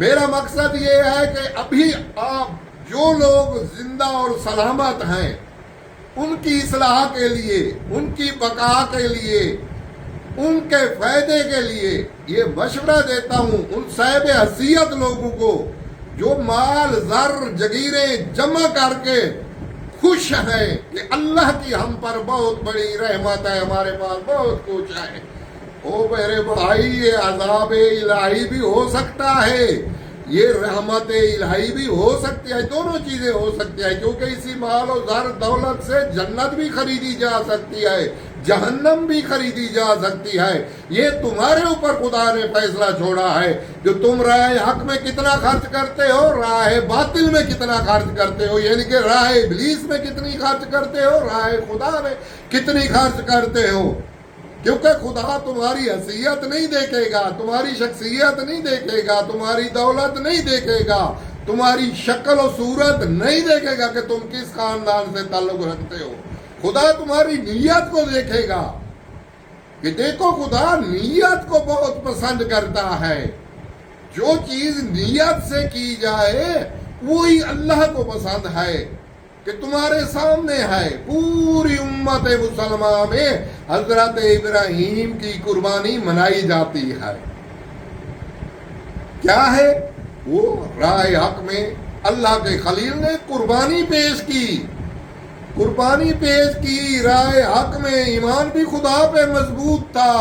میرا مقصد یہ ہے کہ ابھی آپ جو لوگ زندہ اور سلامت ہیں ان کی اصلاح کے لیے، ان کی بقا کے لیے، ان کے فائدے کے لیے یہ مشورہ دیتا ہوں ان صاحب حیثیت لوگوں کو جو مال زر جگیریں جمع کر کے خوش ہیں کہ اللہ کی ہم پر بہت بڑی رحمت ہے، ہمارے پاس بہت کچھ ہے۔ او میرے بھائی، یہ عذاب الہی بھی ہو سکتا ہے، یہ رحمت الہی بھی ہو سکتی ہے، دونوں چیزیں ہو سکتی ہیں، کیونکہ اسی مال و زر دولت سے جنت بھی خریدی جا سکتی ہے، جہنم بھی خریدی جا سکتی ہے۔ یہ تمہارے اوپر خدا نے فیصلہ چھوڑا ہے جو تم راہ حق میں کتنا خرچ کرتے ہو، راہ باطل میں کتنا خرچ کرتے ہو، یعنی کہ راہ ابلیس میں کتنی خرچ کرتے ہو، راہ خدا میں کتنی خرچ کرتے ہو۔ کیونکہ خدا تمہاری حیثیت نہیں دیکھے گا، تمہاری شخصیت نہیں دیکھے گا، تمہاری دولت نہیں دیکھے گا، تمہاری شکل و صورت نہیں دیکھے گا کہ تم کس خاندان سے تعلق رکھتے ہو۔ خدا تمہاری نیت کو دیکھے گا کہ دیکھو خدا نیت کو بہت پسند کرتا ہے، جو چیز نیت سے کی جائے وہی اللہ کو پسند ہے کہ تمہارے سامنے ہے۔ پوری امت مسلمہ میں حضرت ابراہیم کی قربانی منائی جاتی ہے۔ کیا ہے وہ؟ راہ حق میں اللہ کے خلیل نے قربانی پیش کی، قربانی پیش کی راہ حق میں۔ ایمان بھی خدا پہ مضبوط تھا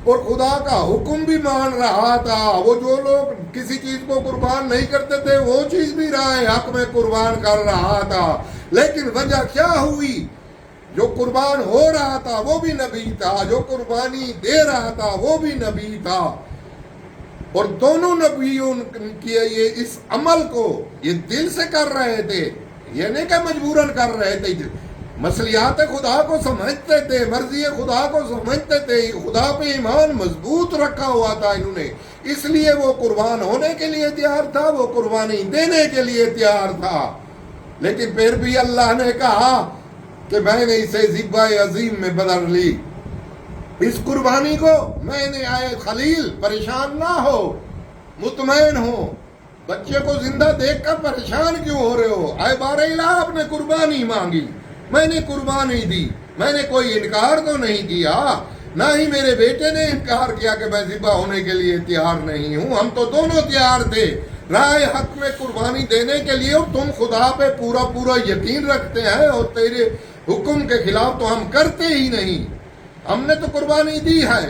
اور خدا کا حکم بھی مان رہا تھا۔ وہ جو لوگ کسی چیز کو قربان نہیں کرتے تھے وہ چیز بھی راہ حق میں قربان کر رہا تھا، لیکن وجہ کیا ہوئی؟ جو قربان ہو رہا تھا وہ بھی نبی تھا، جو قربانی دے رہا تھا وہ بھی نبی تھا، اور دونوں نبیوں کی یہ اس عمل کو یہ دل سے کر رہے تھے، یہ نہیں کہ مجبوراً کر رہے تھے، مصلحات خدا کو سمجھتے تھے، مرضی خدا کو سمجھتے تھے، خدا پہ ایمان مضبوط رکھا ہوا تھا انہوں نے، اس لیے وہ قربان ہونے کے لیے تیار تھا، وہ قربانی دینے کے لیے تیار تھا۔ لیکن پھر بھی اللہ نے کہا کہ میں نے اسے ذبح عظیم میں بدل لی، اس قربانی کو میں نے آئے خلیل پریشان نہ ہو، مطمئن ہو۔ بچے کو زندہ دیکھ کر پریشان کیوں ہو رہے ہو؟ اے بار الہ، آپ نے قربانی مانگی، میں نے قربانی دی، میں نے کوئی انکار تو نہیں کیا، نہ ہی میرے بیٹے نے انکار کیا کہ میں ذبح ہونے کے لیے تیار نہیں ہوں، ہم تو دونوں تیار تھے راہ حق میں قربانی دینے کے لیے، اور تم خدا پہ پورا پورا یقین رکھتے ہیں اور تیرے حکم کے خلاف تو ہم کرتے ہی نہیں، ہم نے تو قربانی دی ہے۔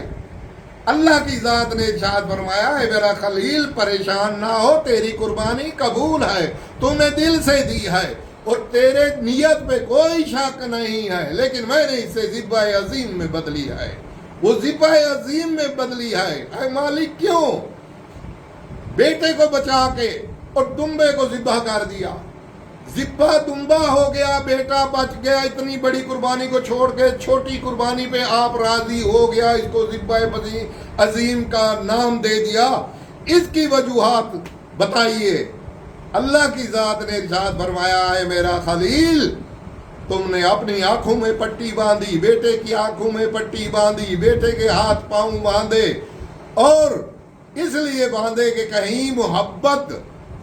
اللہ کی ذات نے ارشاد فرمایا، اے میرا خلیل پریشان نہ ہو، تیری قربانی قبول ہے، تو نے دل سے دی ہے اور تیرے نیت پہ کوئی شک نہیں ہے، لیکن میں نے اسے ذبح عظیم میں بدلی ہے، وہ ذبح عظیم میں بدلی ہے۔ اے مالک، کیوں؟ بیٹے کو بچا کے اور دمبے کو ذبح کر دیا، ذبح دمبا ہو گیا، بیٹا بچ گیا، اتنی بڑی قربانی کو چھوڑ کے چھوٹی قربانی پہ آپ راضی ہو گیا، اس کو ذبح عظیم کا نام دے دیا، اس کی وجوہات بتائیے۔ اللہ کی ذات نے ارشاد فرمایا، اے میرا خلیل، تم نے اپنی آنکھوں میں پٹی باندھی، بیٹے کی آنکھوں میں پٹی باندھی، بیٹے کے ہاتھ پاؤں باندھے، اور اس لیے باندھے کہ کہیں محبت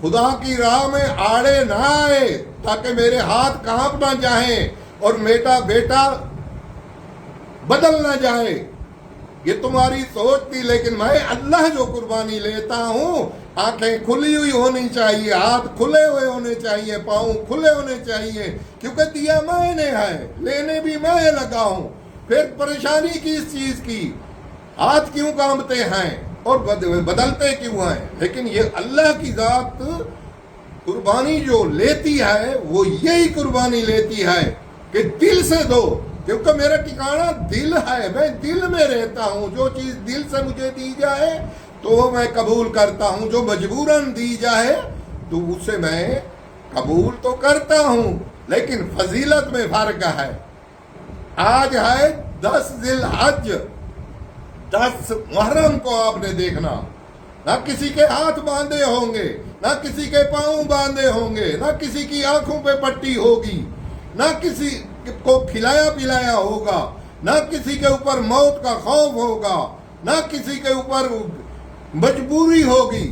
خدا کی راہ میں آڑے نہ آئے، تاکہ میرے ہاتھ کانپ نہ جائیں اور میرا بیٹا بدل نہ جائے۔ یہ تمہاری سوچ تھی، لیکن میں اللہ جو قربانی لیتا ہوں، آنکھیں کھلی ہوئی ہونی چاہیے، ہاتھ کھلے ہوئے ہونے چاہیے، پاؤں کھلے ہونے چاہیے، کیونکہ دیا میں نے ہے، لینے بھی میں لگا ہوں۔ پھر پریشانی کس چیز کی؟ ہاتھ کیوں کانپتے ہیں اور بدلتے کیوں ہیں؟ لیکن یہ اللہ کی ذات قربانی جو لیتی ہے وہ یہی قربانی لیتی ہے کہ دل سے دو، کیونکہ میرا ٹھکانہ دل ہے، میں دل میں رہتا ہوں، جو چیز دل سے مجھے دی جائے تو وہ میں قبول کرتا ہوں، جو مجبوراً دی جائے تو اسے میں قبول تو کرتا ہوں، لیکن فضیلت میں فرق ہے۔ آج ہے 10 ذی الحج، 10 محرم کو آپ نے دیکھنا، نہ کسی کے ہاتھ باندھے ہوں گے، نہ کسی کے پاؤں باندھے ہوں گے، نہ کسی کی آنکھوں پہ پٹی ہوگی، نہ کسی کو کھلایا پلایا ہوگا، نہ کسی کے اوپر موت کا خوف ہوگا، نہ کسی کے اوپر مجبوری ہوگی،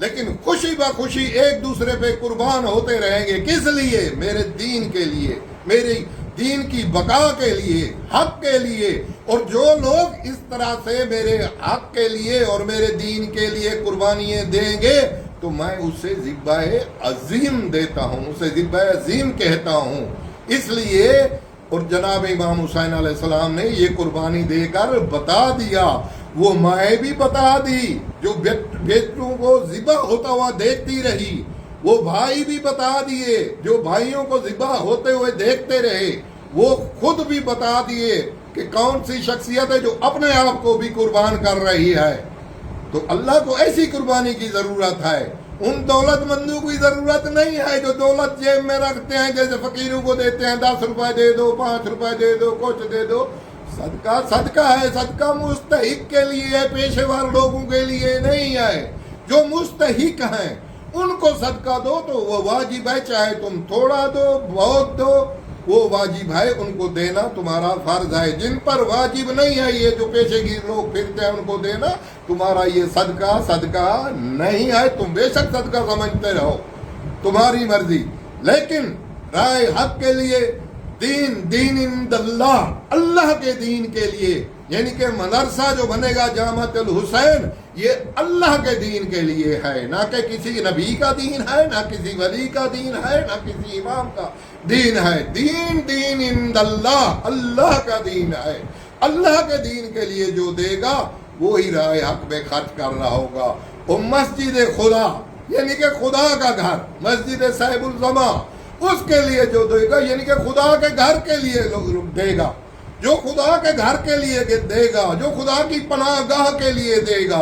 لیکن خوشی بخوشی ایک دوسرے پہ قربان ہوتے رہیں گے. کس لیے؟ میرے دین کے لیے، میری دین کی بقا کے لیے، حق کے لیے. اور جو لوگ اس طرح سے میرے حق کے لیے اور میرے دین کے لیے قربانیاں دیں گے تو میں اسے ذبح عظیم دیتا ہوں، اسے ذبح عظیم کہتا ہوں. اس لیے اور جناب امام حسین علیہ السلام نے یہ قربانی دے کر بتا دیا. وہ مائیں بھی بتا دی جو بیٹوں کو ذبح ہوتا ہوا دیکھتی رہی، وہ بھائی بھی بتا دیے جو بھائیوں کو ذبح ہوتے ہوئے دیکھتے رہے، وہ خود بھی بتا دیے کہ کون سی شخصیت ہے جو اپنے آپ کو بھی قربان کر رہی ہے. تو اللہ کو ایسی قربانی کی ضرورت ہے. ان دولت مندوں کی ضرورت نہیں ہے جو دولت جیب میں رکھتے ہیں، جیسے فقیروں کو دیتے ہیں 10 روپے دے دو، 5 روپے دے دو، کچھ دے دو. صدقہ صدقہ ہے، صدقہ مستحق کے لیے ہے، پیشے ور لوگوں کے لیے نہیں ہے. جو مستحق ہیں ان کو صدقہ دو تو وہ واجب ہے، چاہے تم تھوڑا دو بہت دو، وہ واجب ہے، ان کو دینا تمہارا فرض ہے. جن پر واجب نہیں ہے، یہ جو پیشے گیر لوگ پھرتے ہیں ان کو دینا تمہارا یہ صدقہ نہیں ہے. تم بے شک صدقہ سمجھتے رہو، تمہاری مرضی. لیکن رائے حق کے لیے دین عند اللہ، اللہ کے دین کے لیے، یعنی کہ مدرسہ جو بنے گا جامعۃ الحسین یہ اللہ کے دین کے لیے ہے، نہ کہ کسی نبی کا دین ہے، نہ کسی ولی کا دین ہے، نہ کسی امام کا دین ہے. دین عند اللہ، اللہ کا دین ہے. اللہ کے دین کے لیے جو دے گا وہی رائے حق میں خرچ کر رہا ہوگا. اور مسجد خدا یعنی کہ خدا کا گھر، مسجد صاحب الزما، اس کے لیے جو دے گا یعنی کہ خدا کے گھر کے لیے دے گا، جو خدا کے گھر کے لیے دے گا، جو خدا کی پناہ گاہ کے لیے دے گا،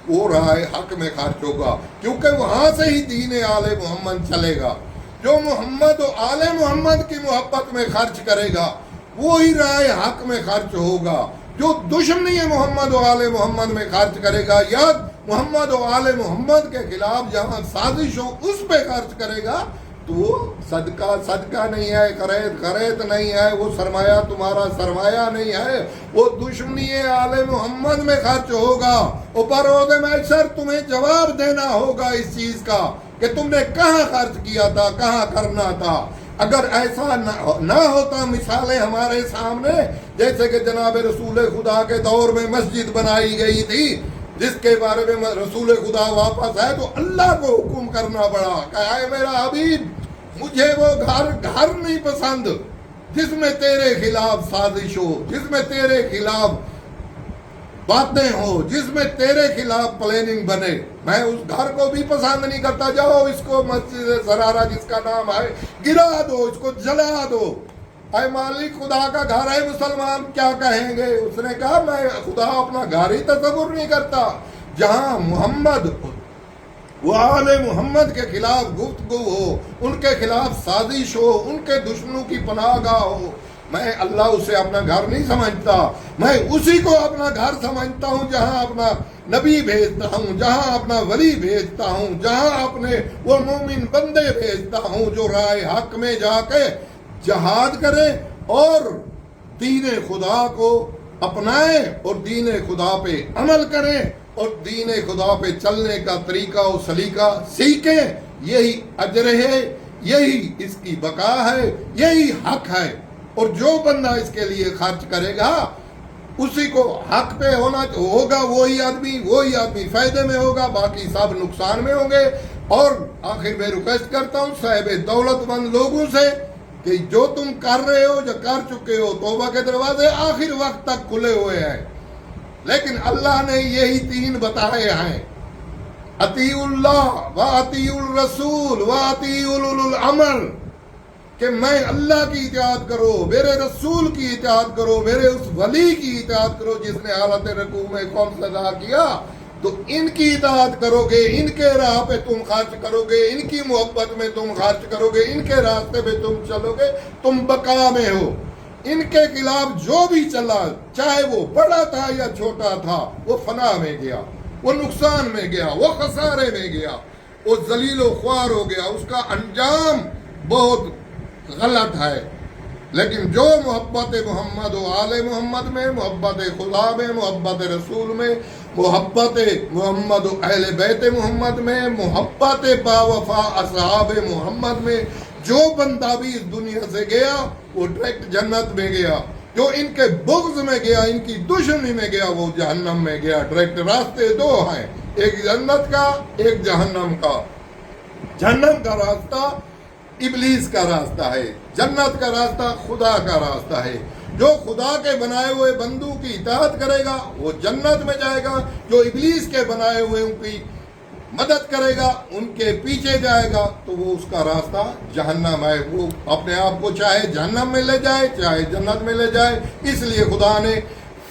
وہ رائے حق میں خرچ ہوگا. کیونکہ وہاں سے ہی دین آل محمد چلے گا. جو محمد و آل محمد کی محبت میں خرچ کرے گا وہی رائے حق میں خرچ ہوگا. جو دشمنی محمد و آل محمد میں خرچ کرے گا یا محمد و آل محمد کے خلاف جہاں سازش ہو اس پہ خرچ کرے گا تو وہ صدقہ نہیں ہے، خرید نہیں ہے، وہ سرمایہ تمہارا سرمایہ نہیں ہے، وہ دشمنی آل محمد میں خرچ ہوگا. اور بروز محشر تمہیں جواب دینا ہوگا اس چیز کا کہ تم نے کہاں خرچ کیا تھا، کہاں کرنا تھا. اگر ایسا نہ ہوتا، مثالیں ہمارے سامنے جیسے کہ جناب رسول خدا کے دور میں مسجد بنائی گئی تھی جس کے بارے میں رسول خدا واپس آئے تو اللہ کو حکم کرنا پڑا کہ اے میرا حبیب مجھے وہ گھر نہیں پسند جس میں تیرے خلاف سازش ہو، جس میں تیرے خلاف باتیں ہو، جس میں تیرے خلاف پلاننگ بنے. میں اس گھر کو بھی پسند نہیں کرتا. جاؤ اس کو مسجد زرارہ جس کا نام ہے گرا دو، اس کو جلا دو. اے مالک خدا کا گھر ہے، مسلمان کیا کہیں گے؟ اس نے کہا میں خدا اپنا گھر ہی تصور نہیں کرتا جہاں محمد و آل محمد کے خلاف گفتگو ہو، ان کے خلاف سازش ہو، ان کے دشمنوں کی پناہ گاہ ہو. میں اللہ اسے اپنا گھر نہیں سمجھتا. میں اسی کو اپنا گھر سمجھتا ہوں جہاں اپنا نبی بھیجتا ہوں، جہاں اپنا ولی بھیجتا ہوں، جہاں اپنے وہ مومن بندے بھیجتا ہوں جو رائے حق میں جا کے جہاد کریں اور دین خدا کو اپنائیں اور دین خدا پہ عمل کریں اور دین خدا پہ چلنے کا طریقہ و سلیقہ سیکھیں. یہی اجر ہے، یہی اس کی بقا ہے، یہی حق ہے. اور جو بندہ اس کے لیے خرچ کرے گا اسی کو حق پہ ہوگا، وہی آدمی فائدے میں ہوگا، باقی سب نقصان میں ہوں گے. اور آخر میں ریکویسٹ کرتا ہوں صاحب دولت مند لوگوں سے کہ جو تم کر رہے ہو، جو کر چکے ہو، توبہ کے دروازے آخر وقت تک کھلے ہوئے ہیں. لیکن اللہ نے یہی 3 بتائے ہیں، اطیعوا اللہ و اطیعوا الرسول و اطیعوا اولو الامر، کہ میں اللہ کی اطاعت کرو، میرے رسول کی اطاعت کرو، میرے اس ولی کی اطاعت کرو جس نے حالت رکوع میں خمس ادا کیا. تو ان کی اطاعت کرو گے، ان کے راہ پہ تم خرچ کرو گے، ان کی محبت میں تم خرچ کرو گے، ان کے راستے پہ تم چلو گے، تم بقا میں ہو. ان کے خلاف جو بھی چلا، چاہے وہ بڑا تھا یا چھوٹا تھا، وہ فنا میں گیا، وہ نقصان میں گیا، وہ خسارے میں گیا، وہ ذلیل و خوار ہو گیا، اس کا انجام بہت غلط ہے. لیکن جو محبت محمد و آل محمد میں، محبت خدا میں، محبت رسول میں محبت محمد و اہل بیت محمد میں، محبت باوفا اصحاب محمد میں، جو بندہ بھی اس دنیا سے گیا وہ ڈائریکٹ جنت میں گیا، جو ان کے بغض میں گیا، ان کی دشمنی میں گیا، وہ جہنم میں گیا۔ ڈائریکٹ راستے دو ہیں، ایک جنت کا، ایک جہنم کا۔ جہنم کا راستہ ابلیس کا راستہ ہے، جنت کا راستہ خدا کا راستہ ہے۔ جو خدا کے بنائے ہوئے بندوں کی اطاعت کرے گا وہ جنت میں جائے گا، جو ابلیس کے بنائے ہوئے ان کی مدد کرے گا، ان کے پیچھے جائے گا، تو وہ اس کا راستہ جہنم ہے۔ وہ اپنے آپ کو چاہے جہنم میں لے جائے چاہے جنت میں لے جائے۔ اس لیے خدا نے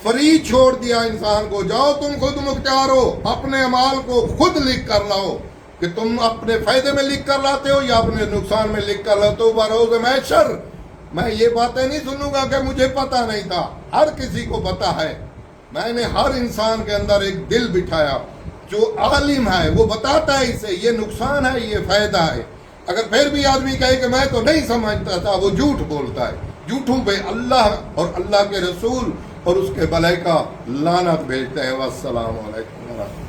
فری چھوڑ دیا انسان کو، جاؤ تم خود مختار ہو، اپنے اعمال کو خود لکھ کر لاؤ، کہ تم اپنے فائدے میں لکھ کر لاتے ہو یا اپنے نقصان میں لکھ کر لاتے ہو۔ بروز محشر میں یہ باتیں نہیں سنوں گا کہ مجھے پتا نہیں تھا، ہر کسی کو پتا ہے۔ میں نے ہر انسان کے اندر ایک دل بٹھایا، جو عالم ہے وہ بتاتا ہے اسے یہ نقصان ہے یہ فائدہ ہے۔ اگر پھر بھی آدمی کہے کہ میں تو نہیں سمجھتا تھا، وہ جھوٹ بولتا ہے۔ جھوٹوں پہ اللہ اور اللہ کے رسول اور اس کے ملائکہ لعنت بھیجتے ہیں۔ والسلام علیکم ورحمۃ اللہ۔